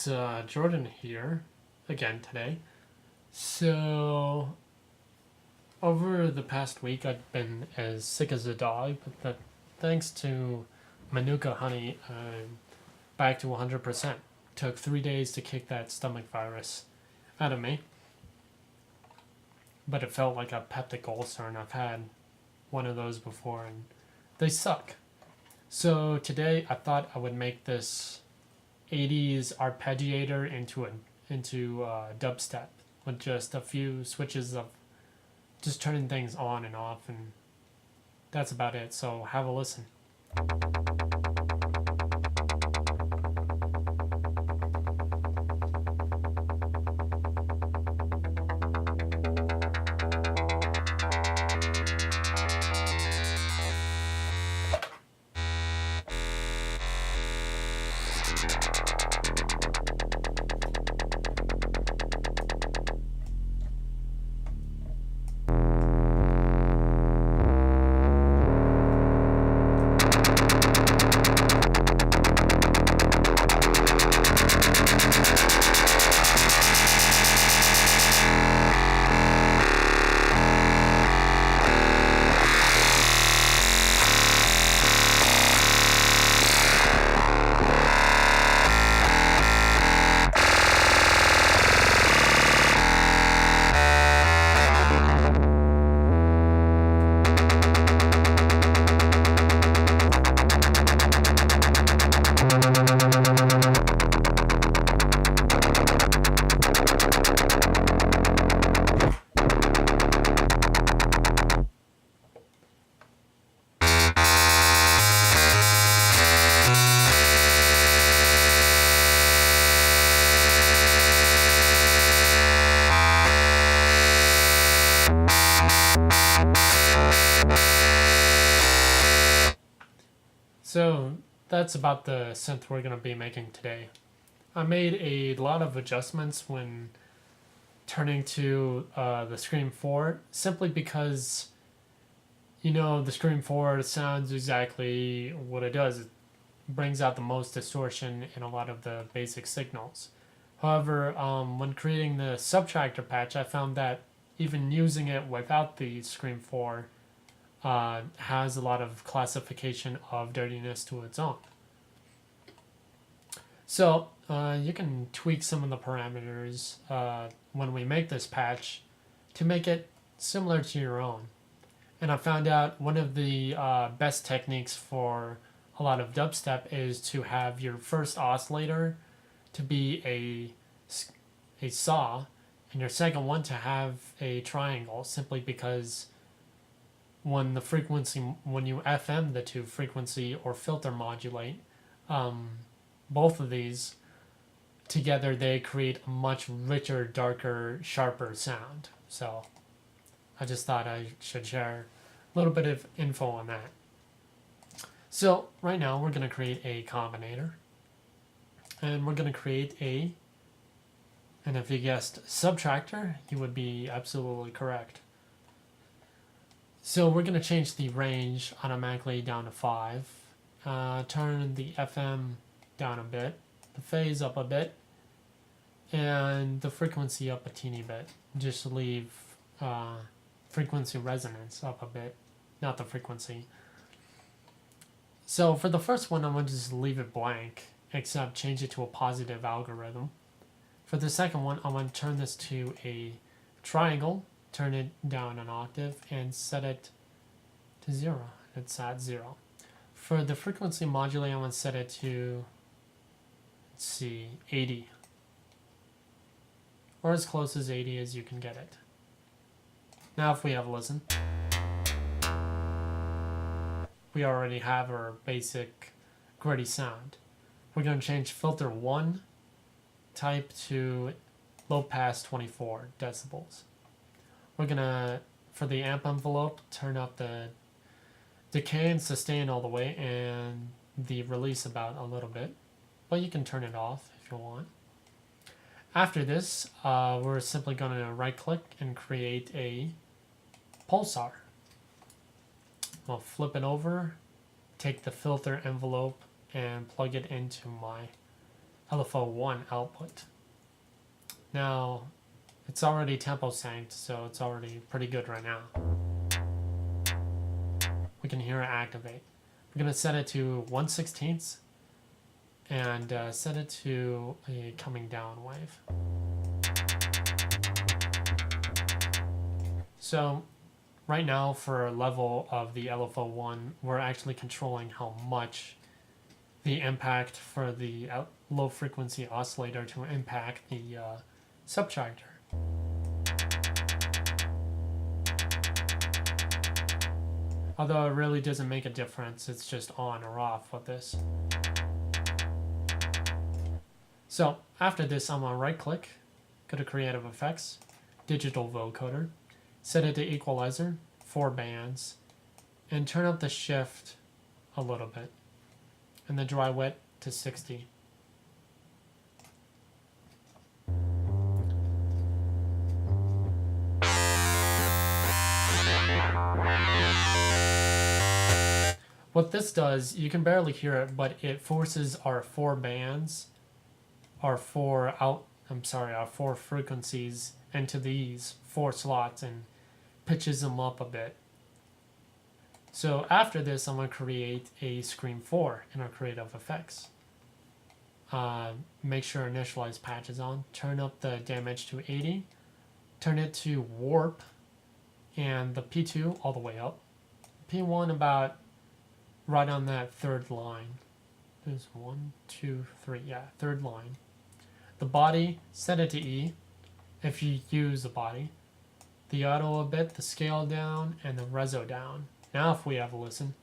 guys, Jordan here again today. So, over the past week, I've been as sick as a dog, but thanks to Manuka honey, I'm back to 100%. Took 3 days to kick that stomach virus out of me, but it felt like a peptic ulcer, and I've had one of those before, and they suck. So today, I thought I would make this 80's arpeggiator into dubstep with just a few switches of just turning things on and off, and that's about it. So have a listen. So that's about the synth we're going to be making today. I made a lot of adjustments when turning to the Scream 4, simply because, the Scream 4 sounds exactly what it does. It brings out the most distortion in a lot of the basic signals. However, when creating the subtractor patch, I found that even using it without the Scream 4 has a lot of classification of dirtiness to its own. So you can tweak some of the parameters when we make this patch to make it similar to your own. And I found out one of the best techniques for a lot of dubstep is to have your first oscillator to be a saw, and your second one to have a triangle, simply because when you FM the two, frequency or filter modulate, both of these together, they create a much richer, darker, sharper sound. So I just thought I should share a little bit of info on that. So right now we're going to create a combinator, and we're going to create and if you guessed subtractor, you would be absolutely correct. So we're going to change the range automatically down to 5, turn the FM down a bit, the phase up a bit, and the frequency up a teeny bit. Just leave frequency resonance up a bit, not the frequency. So for the first one, I'm going to just leave it blank, except change it to a positive algorithm. For the second one, I'm going to turn this to a triangle, turn it down an octave, and set it to 0. It's at 0. For the frequency modulate, I'm going to set it to, 80. Or as close as 80 as you can get it. Now if we have a listen, we already have our basic gritty sound. We're going to change filter 1 type to low pass 24 decibels. We're going to, for the amp envelope, turn up the decay and sustain all the way, and the release about a little bit, but you can turn it off if you want. After this, we're simply going to right click and create a pulsar. I'll flip it over, take the filter envelope and plug it into my LFO1 output. Now, it's already tempo synced, so it's already pretty good right now. We can hear it activate. We're going to set it to 1/16 and set it to a coming down wave. So right now for a level of the LFO1, we're actually controlling how much the impact for the low frequency oscillator to impact the subtractor. Although it really doesn't make a difference, it's just on or off with this. So after this, I'm gonna right click, go to Creative Effects, Digital Vocoder, set it to Equalizer, 4 bands, and turn up the shift a little bit, and the dry wet to 60. What this does, you can barely hear it, but it forces our 4 bands, our 4 frequencies into these 4 slots and pitches them up a bit. So after this, I'm going to create a Scream 4 in our Creative Effects. Make sure Initialize Patch is on. Turn up the damage to 80. Turn it to Warp. And the P2 all the way up. P1 about right on that third line. There's 1, 2, 3. Yeah, third line. The body, set it to E if you use the body. The auto a bit, the scale down, and the reso down. Now if we have a listen.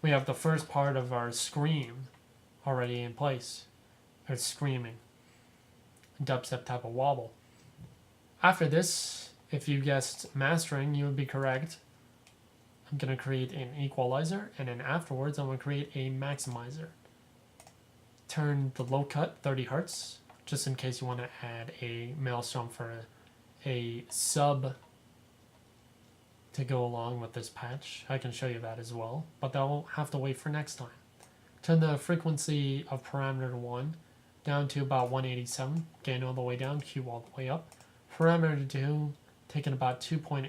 We have the first part of our scream already in place. It's screaming. Dubstep type of wobble. After this, if you guessed mastering, you would be correct. I'm going to create an equalizer, and then afterwards I'm going to create a maximizer. Turn the low cut 30 Hertz, just in case you want to add a maelstrom for a sub to go along with this patch. I can show you that as well, but that will have to wait for next time. Turn the frequency of parameter 1 down to about 187, gain all the way down, Q all the way up. Parameter 2, taking about 2.8,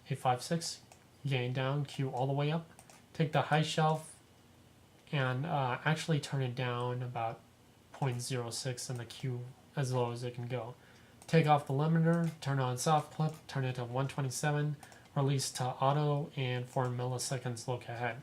856, gain down, Q all the way up. Take the high shelf and actually turn it down about 0.06 and the Q as low as it can go. Take off the limiter, turn on soft clip, turn it to 127, release to auto, and 4 milliseconds look ahead.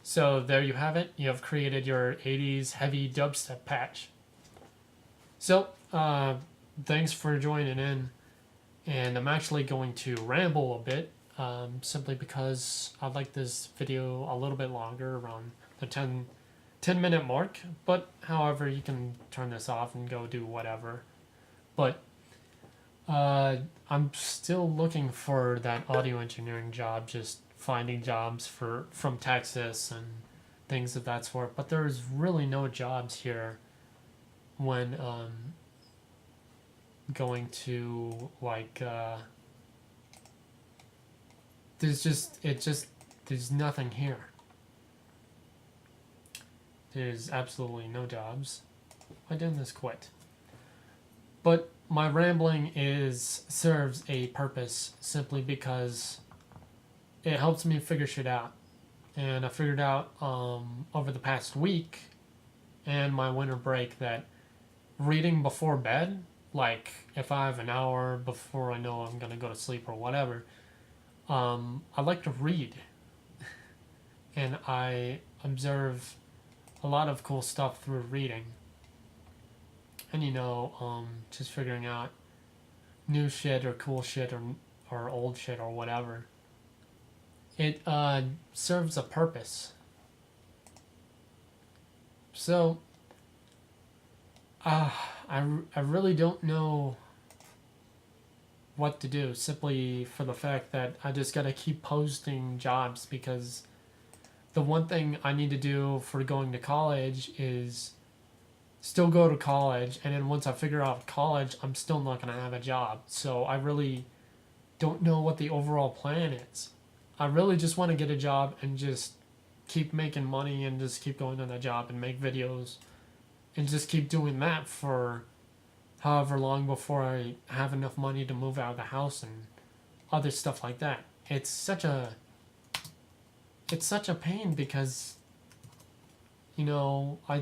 So there you have it. You have created your 80s heavy dubstep patch. So thanks for joining in. And I'm actually going to ramble a bit simply because I'd like this video a little bit longer, around the 10-minute mark. But however, you can turn this off and go do whatever. But I'm still looking for that audio engineering job, just finding jobs from Texas and things of that sort, but there's really no jobs here when going to like there's nothing here. There's absolutely no jobs. Why didn't this quit? But my rambling serves a purpose simply because it helps me figure shit out. And I figured out over the past week and my winter break that reading before bed, like if I have an hour before I know I'm going to go to sleep or whatever, I like to read. And I observe a lot of cool stuff through reading. And just figuring out new shit or cool shit or old shit or whatever. It serves a purpose. So, uh, I really don't know what to do, simply for the fact that I just gotta keep posting jobs, because the one thing I need to do for going to college is still go to college, and then once I figure out college, I'm still not gonna have a job. So I really don't know what the overall plan is. I really just want to get a job and just keep making money and just keep going on that job and make videos and just keep doing that for however long before I have enough money to move out of the house and other stuff like that. It's such a pain, because you know, I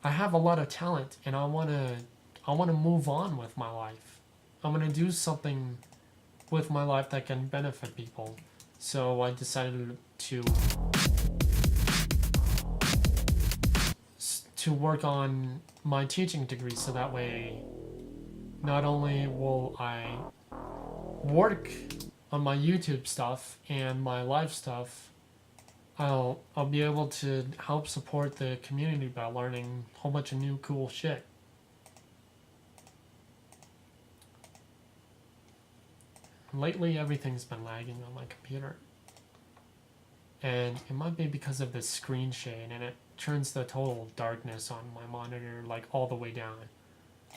have a lot of talent, and I want to move on with my life. I want to do something with my life that can benefit people. So I decided to work on my teaching degree, so that way not only will I work on my YouTube stuff and my live stuff, I'll be able to help support the community by learning a whole bunch of new cool shit. Lately, everything's been lagging on my computer, and it might be because of the screen shade, and it turns the total darkness on my monitor like all the way down.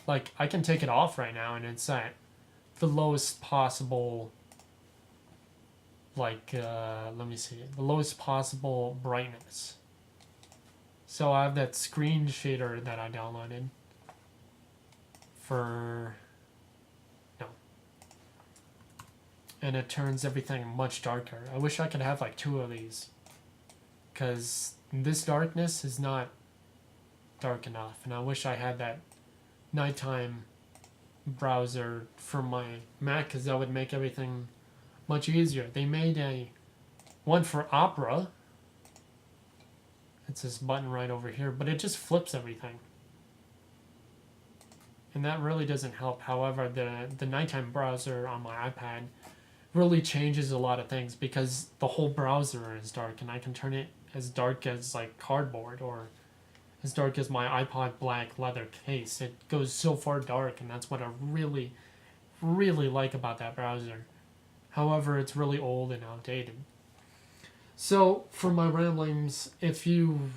Like, I can take it off right now, and it's at the lowest possible, like, let me see, the lowest possible brightness. So I have that screen shader that I downloaded for, no, and it turns everything much darker. I wish I could have like 2 of these, because this darkness is not dark enough, and I wish I had that nighttime browser for my Mac, because that would make everything much easier. They made one for Opera. It's this button right over here, but it just flips everything, and that really doesn't help. However, the nighttime browser on my iPad really changes a lot of things, because the whole browser is dark, and I can turn it as dark as like cardboard, or as dark as my iPod black leather case. It goes so far dark, and that's what I really, really like about that browser. However, it's really old and outdated. So, for my ramblings, if you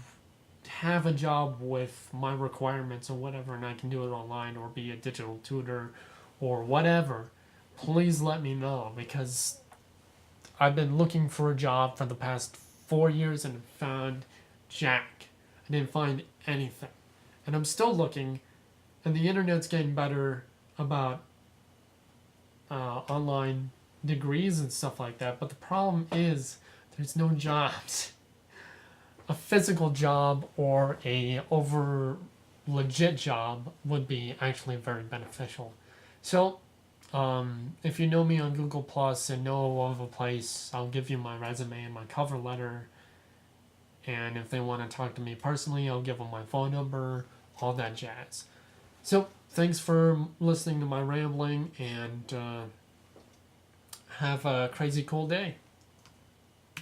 have a job with my requirements or whatever, and I can do it online or be a digital tutor or whatever, please let me know, because I've been looking for a job for the past 4 years and found jack. I didn't find anything. And I'm still looking, and the internet's getting better about online degrees and stuff like that, but the problem is there's no jobs. A physical job or a over legit job would be actually very beneficial. So, if you know me on Google Plus and know of a place, I'll give you my resume and my cover letter. And if they want to talk to me personally, I'll give them my phone number, all that jazz. So, thanks for listening to my rambling, and have a crazy cool day.